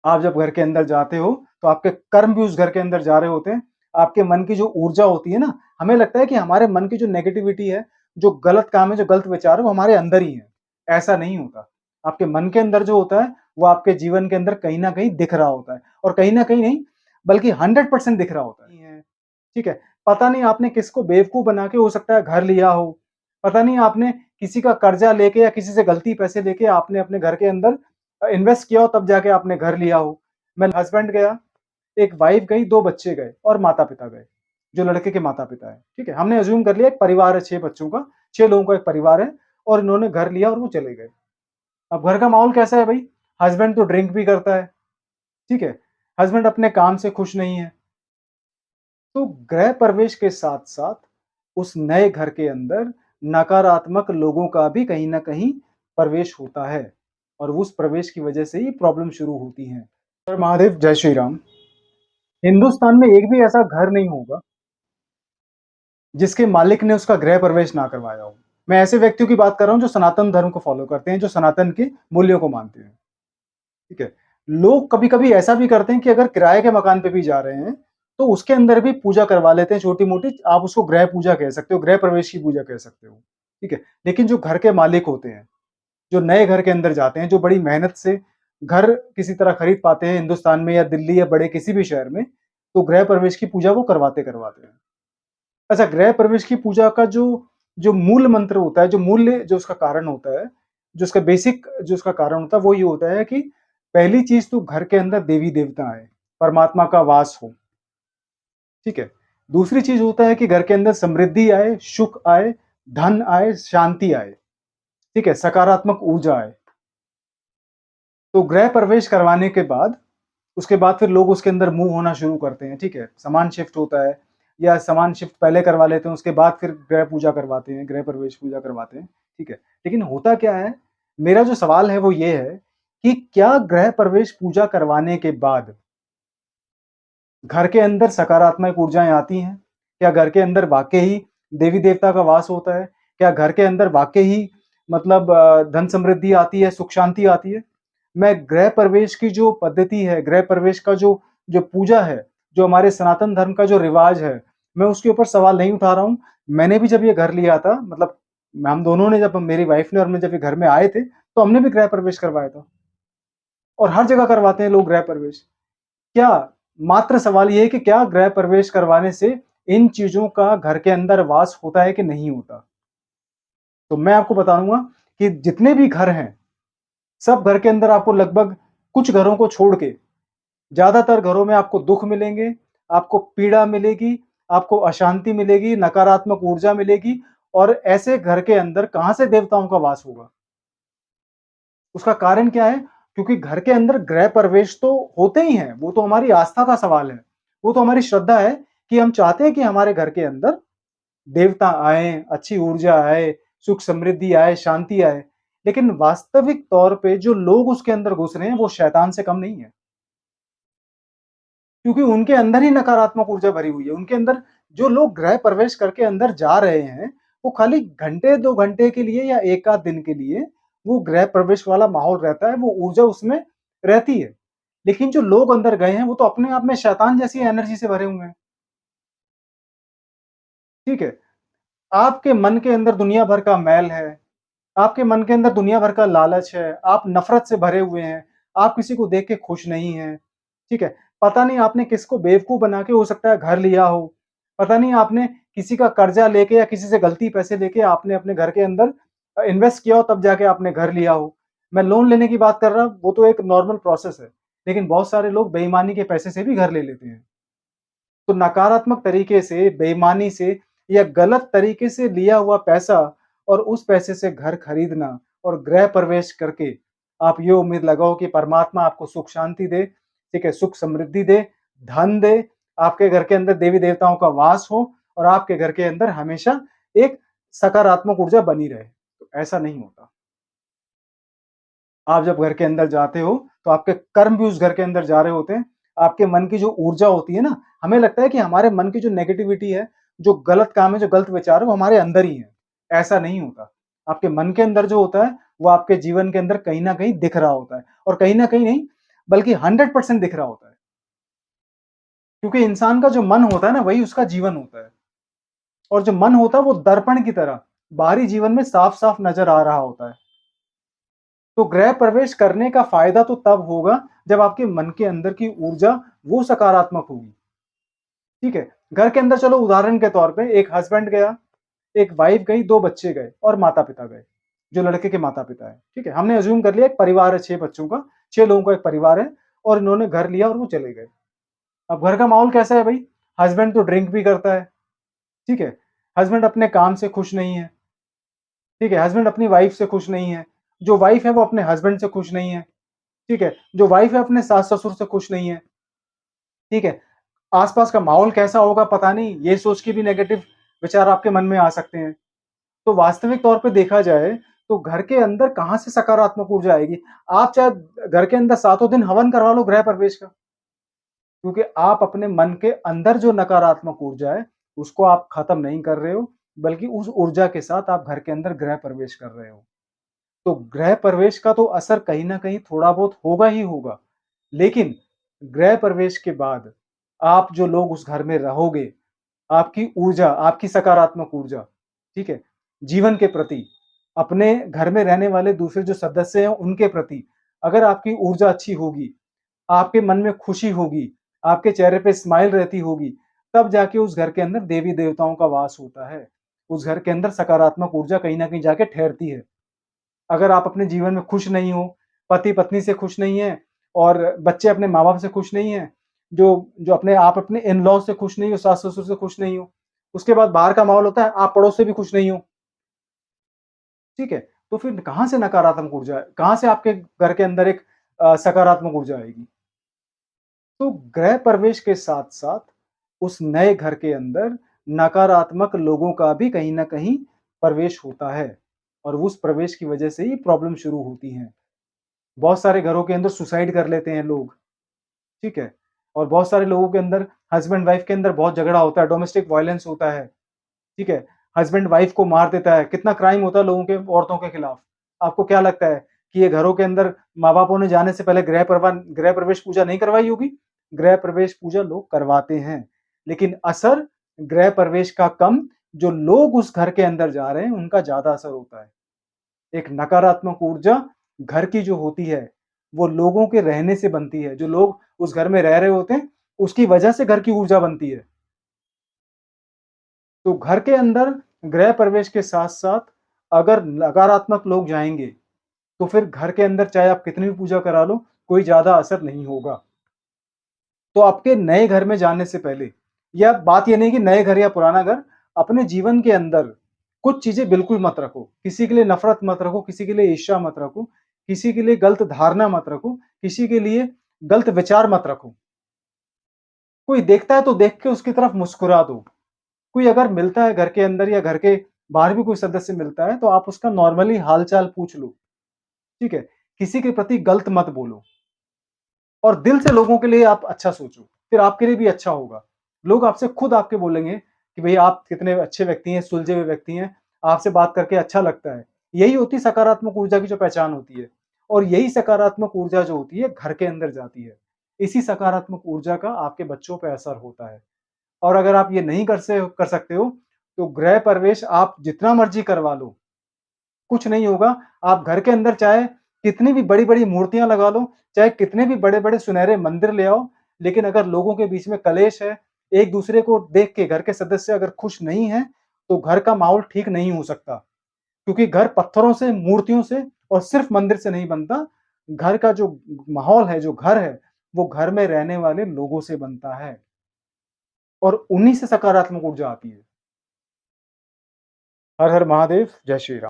आप जब घर के अंदर जाते हो, तो आपके कर्म भी उस घर के अंदर जा रहे होते हैं। आपके मन की जो ऊर्जा होती है ना, हमें लगता है कि हमारे मन की जो नेगेटिविटी है, जो गलत काम है, जो गलत विचार है, वो हमारे अंदर ही है। ऐसा नहीं होता। आपके मन के अंदर जो होता है, वो आपके जीवन के अंदर कहीं न कहीं दिख रहा होता है और कहीं न कहीं नहीं, बल्कि 100% दिख रहा होता है। ठीक है? पता नहीं आपने किसको बेवकूफ़ बना के हो सकता है घर लिया हो। पता नहीं आपने किसी का कर्ज़ा लेके या किसी से गलती पैसे लेके आपने अपने घर के अंदर इन्वेस्ट किया हो तब जाके आपने घर लिया हो। मैं हस्बैंड गया, एक वाइफ़ गई, 2 बच्चे गए और माता-पिता गए, जो लड़के के माता-पिता हैं, ठीक है? हमने अज़्यूम कर लिया एक परिवार है 6 बच्चों का, 6 लोगों का एक परिवार है और इन्होंने घर लिया और वो चले गए। अब घर का माहौल कैसा है भई? हस्बैंड तो ड्रिंक भी करता है, ठीक है? हस्बैंड अपने काम से खुश नहीं है। तो गृह प्रवेश के साथ-साथ उस नए घर के अंदर नकारात्मक लोगों का भी कहीं न कहीं प्रवेश होता है और उस प्रवेश की वजह से ही प्रॉब्लम शुरू होती हैं। हर महादेव, जय श्री राम। हिंदुस्तान में एक भी ऐसा घर नहीं होगा, जिसके मालिक ने उसका गृह प्रवेश ना करवाया हो। मैं ऐसे व्यक्तियों की बात कर रहा हूँ जो सनातन धर्म को फ़ॉलो करते हैं, जो सनातन के मूल्यों को मानते हैं, ठीक है? लोग कभी-कभी ऐसा भी करते हैं कि अगर किराए के मकान पे भी जा रहे हैं, तो उसके अंदर भी पूजा करवा लेते हैं छोटी-मोटी, आप उसको गृह पूजा कह सकते हो, गृह प्रवेश की पूजा कह सकते हो, ठीक है? लेकिन जो घर के मालिक होते हैं, जो नए घर के अंदर जाते हैं, जो बड़ी मेहनत से घर किसी तरह खरीद पाते हैं हिंदुस्तान में या दिल्ली या बड़े किसी भी शहर में, तो गृह प्रवेश की पूजा वो करवाते हैं। अच्छा, गृह प्रवेश की पूजा का जो जो मूल मंत्र होता है, जो मूल्य जो उसका कारण होता है, जो उसका बेसिक जो उसका कारण होता है, वो ये होता है कि पहली चीज़ तो घर के अंदर देवी-देवता आए, परमात्मा का वास हो, ठीक है? दूसरी चीज़ होता है कि घर के अंदर समृद्धि आए, सुख आए, धन आए, शांति आए, ठीक है? सकारात्मक ऊर्जा आए। तो गृह प्रवेश करवाने के बाद उसके बाद फिर लोग उसके अंदर मूव होना शुरू करते हैं, ठीक है? सामान शिफ्ट होता है या सामान शिफ्ट पहले करवा लेते हैं, उसके बाद फिर गृह पूजा करवाते हैं, गृह प्रवेश पूजा करवाते हैं, ठीक है? लेकिन होता क्या है, मेरा जो सवाल है वो ये है कि क्या गृह प्रवेश पूजा करवाने के बाद घर के अंदर सकारात्मक ऊर्जाएँ आती हैं? क्या घर के अंदर वाक़ई ही देवी-देवता का वास होता है? क्या घर के अंदर वाक़ई ही मतलब धन समृद्धि आती है, सुख शांति आती है? मैं गृह प्रवेश की जो पद्धति है, गृह प्रवेश का जो जो पूजा है, जो हमारे सनातन धर्म का जो रिवाज है, मैं उसके ऊपर सवाल नहीं उठा रहा हूँ। मैंने भी जब ये घर लिया था, मतलब हम दोनों ने, जब मेरी वाइफ़ ने और मैं जब ये घर में आए थे, तो हमने भी गृह प्रवेश करवाया था और हर जगह करवाते हैं लोग गृह प्रवेश। क्या मात्र सवाल ये है कि क्या गृह प्रवेश करवाने से इन चीज़ों का घर के अंदर वास होता है कि नहीं होता? तो मैं आपको बताऊँगा कि जितने भी घर हैं, सब घर के अंदर आपको लगभग, कुछ घरों को छोड़ के, ज़्यादातर घरों में आपको दुःख मिलेंगे, आपको पीड़ा मिलेगी, आपको अशांति मिलेगी, नकारात्मक ऊर्जा मिलेगी और ऐसे घर के अंदर कहाँ से देवताओं का वास होगा? उसका कारण क्या है? क्योंकि घर के अंदर गृह प्रवेश तो होते ही हैं, वो तो हमारी आस्था का सवाल है। वो तो हमारी श्रद्धा है कि हम चाहते हैं कि हमारे घर के अंदर देवता आएँ, अच्छी ऊर्जा आए, सुख समृद्धि आए, शांति आए। लेकिन वास्तविक तौर पे जो लोग उसके अंदर घुस रहे हैं, वो शैतान से कम नहीं है। क्योंकि उनके अंदर ही नकारात्मक ऊर्जा भरी हुई है। उनके अंदर जो लोग गृह प्रवेश करके अंदर जा रहे हैं, वो खाली घंटे 2 घंटे के लिए या 1 आध दिन के लिए वो गृह प्रवेश वाला माहौल रहता है, वो ऊर्जा उसमें रहती है। लेकिन जो लोग अंदर गए हैं, वो तो अपने आप में शैतान जैसी एनर्जी से भरे हुए हैं, ठीक है? आपके मन के अंदर दुनिया भर का मैल है, आपके मन के अंदर दुनिया भर का लालच है, आप नफ़रत से भरे हुए हैं, आप किसी को देख के खुश नहीं हैं, ठीक है? पता नहीं आपने किसको बेवकूफ़ बना के हो सकता है घर लिया हो, पता नहीं आपने किसी का कर्ज़ा लेके या किसी से गलती पैसे लेके आपने अपने घर के अंदर इन्वेस्ट किया हो तब जाके आपने घर लिया हो। मैं लोन लेने की बात कर रहा हूँ, वो तो एक नॉर्मल प्रोसेस है, लेकिन बहुत सारे लोग बेईमानी के पैसे से भी घर ले लेते हैं। तो नकारात्मक तरीके से, बेईमानी से या गलत तरीके से लिया हुआ पैसा और उस पैसे से घर खरीदना और गृह प्रवेश करके आप ये उम्मीद लगाओ कि परमात्मा आपको सुख शांति दे, ठीक है? सुख समृद्धि दे, धन दे, आपके घर के अंदर देवी-देवताओं का वास हो और आपके घर के अंदर हमेशा एक सकारात्मक ऊर्जा बनी रहे। तो ऐसा नहीं होता। आप जब घर के अंदर जाते हो, तो आपके कर्म भी उस घर के अंदर जा रहे होते हैं। आपके मन की जो ऊर्जा होती है ना, हमें लगता है कि हमारे मन की जो नेगेटिविटी है, जो गलत काम है, जो गलत विचार है, वो हमारे अंदर ही है। ऐसा नहीं होता। आपके मन के अंदर जो होता है, वो आपके जीवन के अंदर कहीं न कहीं दिख रहा होता है और कहीं न कहीं नहीं, बल्कि 100% दिख रहा होता है। क्योंकि इंसान का जो मन होता है ना, वही उसका जीवन होता है। और जो मन होता है वो दर्पण की तरह बाहरी जीवन में साफ-साफ नज़र आ रहा होता है। तो गृह प्रवेश करने का फ़ायदा तो तब होगा जब आपके मन के अंदर की ऊर्जा वो सकारात्मक होगी, ठीक है? घर के अंदर चलो उदाहरण के तौर पे एक हस्बैंड गया, एक वाइफ़ गई, 2 बच्चे गए और माता-पिता गए, जो लड़के के माता-पिता हैं, ठीक है? हमने अज़्यूम कर लिया एक परिवार है 6 बच्चों का, 6 लोगों का एक परिवार है और इन्होंने घर लिया और वो चले गए। अब घर का माहौल कैसा है भई? हस्बैंड तो ड्रिंक भी करता है, ठीक है? हस्बैंड अपने काम से खुश नहीं है, ठीक है? हस्बैंड अपनी वाइफ़ से खुश नहीं है, जो वाइफ़ है वो अपने हस्बैंड से खुश नहीं है, ठीक है? जो वाइफ़ है अपने सास-ससुर से खुश नहीं है, ठीक है? आस-पास का माहौल कैसा होगा पता नहीं, ये सोच के भी नेगेटिव विचार आपके मन में आ सकते हैं। तो वास्तविक तौर पे देखा जाए, तो घर के अंदर कहाँ से सकारात्मक ऊर्जा आएगी? आप चाहे घर के अंदर सातों दिन हवन करवा लो गृह प्रवेश का, क्योंकि आप अपने मन के अंदर जो नकारात्मक ऊर्जा है, उसको आप खत्म नहीं कर रहे हो, बल्कि उस ऊर्जा के साथ आप घर के अंदर गृह प्रवेश कर रहे हो। तो गृह प्रवेश का तो असर कहीं न कहीं थोड़ा बहुत होगा ही होगा। लेकिन गृह प्रवेश के बाद आप जो लोग उस घर में रहोगे, आपकी ऊर्जा, आपकी सकारात्मक ऊर्जा, ठीक है? जीवन के प्रति, अपने घर में रहने वाले दूसरे जो सदस्य हैं, उनके प्रति, अगर आपकी ऊर्जा अच्छी होगी, आपके मन में खुशी होगी, आपके चेहरे पे स्माइल रहती होगी, तब जाके उस घर के अंदर देवी-देवताओं का वास होता है। उस घर के अंदर सकारात्मक ऊर्जा कहीं न कहीं जाके ठहरती है। अगर आप अपने जीवन में खुश नहीं हो, पति-पत्नी से खुश नहीं हैं और बच्चे अपने माँ-बाप से खुश नहीं हैं, जो जो अपने आप अपने इन-लॉ से खुश नहीं हो, सास-ससुर से खुश नहीं हो, उसके बाद बाहर का माहौल होता है, आप पड़ोस से भी खुश नहीं हो, ठीक है? तो फिर कहाँ से नकारात्मक ऊर्जा कहाँ से आपके घर के अंदर एक सकारात्मक ऊर्जा आएगी? तो गृह प्रवेश के साथ-साथ उस नए घर के अंदर नकारात्मक लोगों का भी कहीं न कहीं प्रवेश होता है और उस प्रवेश की वजह से ही प्रॉब्लम शुरू होती हैं। बहुत सारे घरों के अंदर सुसाइड कर लेते हैं लोग, ठीक है? और बहुत सारे लोगों के अंदर हस्बैंड वाइफ के अंदर बहुत झगड़ा होता है, डोमेस्टिक वायलेंस होता है, ठीक है? हस्बैंड वाइफ को मार देता है, कितना क्राइम होता है लोगों के औरतों के खिलाफ। आपको क्या लगता है कि ये घरों के अंदर माँ-बापों ने जाने से पहले गृह प्रवेश पूजा नहीं करवाई होगी? गृह प्रवेश पूजा लोग करवाते हैं, लेकिन असर गृह प्रवेश का कम, जो लोग उस घर के अंदर जा रहे हैं, उनका ज़्यादा असर होता है। एक नकारात्मक ऊर्जा घर की जो होती है, वो लोगों के रहने से बनती है। जो लोग उस घर में रह रहे होते हैं, उसकी वजह से घर की ऊर्जा बनती है। तो घर के अंदर गृह प्रवेश के साथ-साथ अगर नकारात्मक लोग जाएँगे, तो फिर घर के अंदर चाहे आप कितनी भी पूजा करा लो, कोई ज़्यादा असर नहीं होगा। तो आपके नए घर में जाने से पहले या बात ये नहीं कि नए घर या पुराना घर, अपने जीवन के अंदर कुछ चीज़ें बिल्कुल मत रखो। किसी के लिए नफ़रत मत रखो, किसी के लिए ईर्ष्या मत रखो, किसी के लिए गलत धारणा मत रखो, किसी के लिए गलत विचार मत रखो। कोई देखता है तो देख के उसकी तरफ मुस्कुरा दो। कोई अगर मिलता है घर के अंदर या घर के बाहर भी कोई सदस्य मिलता है, तो आप उसका नॉर्मली हाल-चाल पूछ लो, ठीक है? किसी के प्रति गलत मत बोलो। और दिल से लोगों के लिए आप अच्छा सोचो, फिर आपके लिए भी अच्छा होगा। लोग आपसे खुद आपके बोलेंगे कि भई आप कितने अच्छे व्यक्ति हैं, सुलझे हुए व्यक्ति हैं, आपसे बात करके अच्छा लगता है। यही होती है सकारात्मक ऊर्जा की जो पहचान होती है और यही सकारात्मक ऊर्जा जो होती है घर के अंदर जाती है। इसी सकारात्मक ऊर्जा का आपके बच्चों पे असर होता है और अगर आप ये नहीं कर सकते हो, तो गृह प्रवेश आप जितना मर्ज़ी करवा लो, कुछ नहीं होगा। आप घर के अंदर चाहे कितनी भी बड़ी-बड़ी मूर्तियाँ लगा लो, चाहे कितने भी बड़े-बड़े सुनहरे मंदिर ले आओ, लेकिन अगर लोगों के बीच में कलेश है, एक-दूसरे को देख के घर के सदस्य अगर खुश नहीं हैं, तो घर का माहौल ठीक नहीं हो सकता। क्योंकि घर पत्थरों से, मूर्तियों से और सिर्फ़ मंदिर से नहीं बनता। घर का जो माहौल है, जो घर है, वो घर में रहने वाले लोगों से बनता है और उन्हीं से सकारात्मक ऊर्जा आती है। हर हर महादेव, जय श्री राम।